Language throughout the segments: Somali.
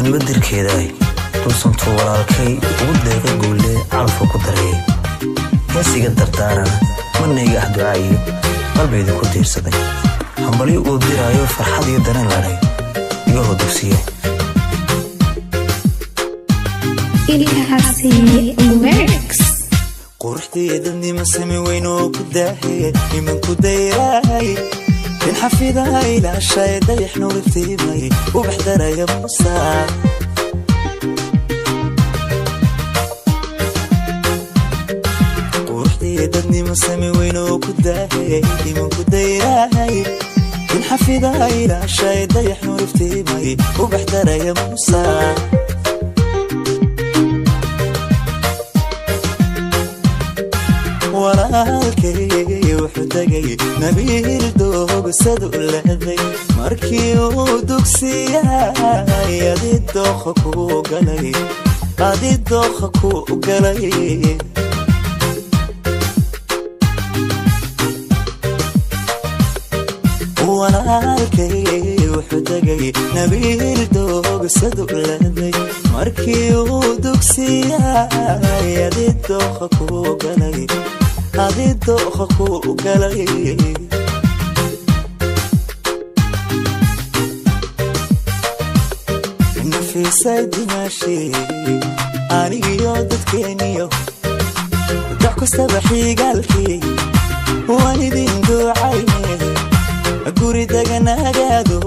gobonimo dirkeeday dulsantu walaalkay ugu deeqa guule calafo ku daray heesiga dardaarana manayga ah ducaayo qalbeyda ku tiirsaday hambali uu diraayo farxad iyo dareen lahay iga hodugsiye ilkaasi works quruxdeedani ma sami weyn oo ku daahay iman ku dayray in xafidaha ila shay dayax nuur iftiimay u baxdaraya musa quruxdeedani ma sami weyn oo ku daahay iman ku dayray in xafidaha ila shay dayax nuur iftiimay u baxdaraya musa walaalkay wuxuu tagay nabiil doog sadu leeday markii uu dugsiyay adidooqa ku galay walaalkay wuxuu tagay nabiil doog sadu leeday markii uu dugsiyay adidooqa ku galay adidooqa ku galay nafisay dimaashi anigiyo dadkeeniyo dac kastaba xigaalkii waan idin ducayne guri deganagaado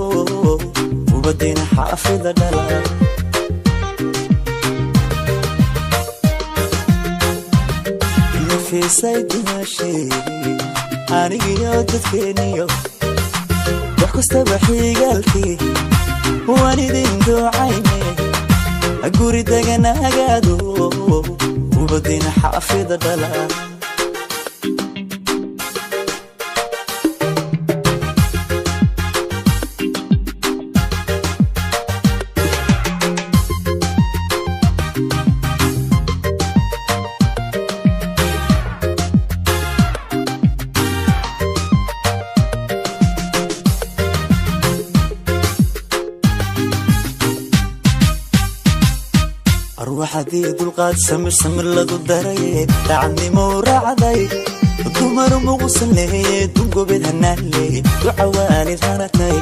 ubadina xaafida dhala nafisay dimaashi anigiyo dadkeeniyo dac kastaba xigaalkii waan idin ducayne guri deganagaado ubadina xaafida dhala ruuxadii dulqaad samir lagu daray daacadnimo raacday dumar muqusan leeyay dungobed hanaanley duca waalid hanatay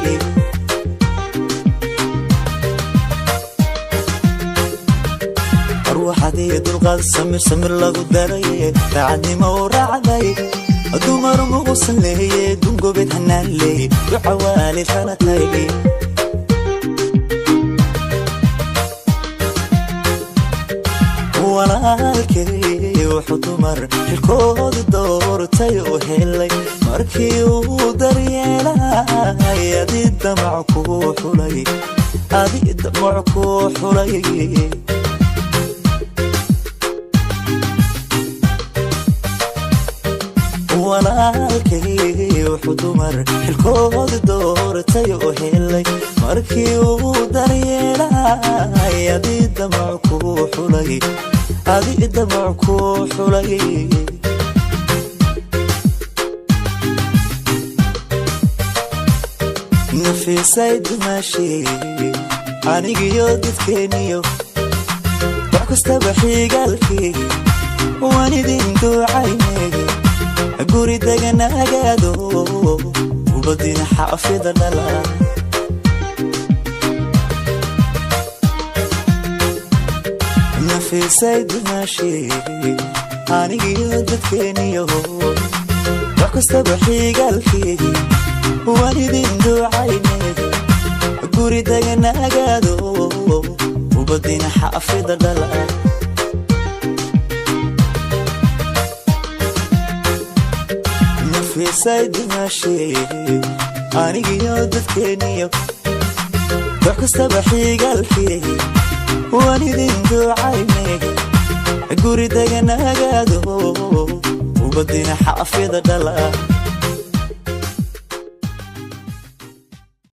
ruuxadii dulqaad samir lagu daray daacadnimo raacday dumar muqusan leeyay dungobed hanaanley duca waalid hanatay walaalkay wuxuu dumar xilkooda doortay u helay markii uu daryeelay adidamac ku xulay walaalkay wuxuu dumar xilkooda doortay u helay markii uu daryeelay adidamac ku xulay adidamac ku xulay nafisay dimaashi anigiyo dadkeeniyo wax kastaba xigaalkii waan idin ducayne guri deganagaado ubadina xaafida dhala nafisay dimaashi anigiyo dadkeeniyo wax kastaba xigaalkii waan idin ducayne guri deganagaado ubadina xaafida dhala nafisay dimaashi anigiyo dadkeeniyo wax kastaba xigaalkii waan idin ducayne guri deganagaado ubadina xaafida dhala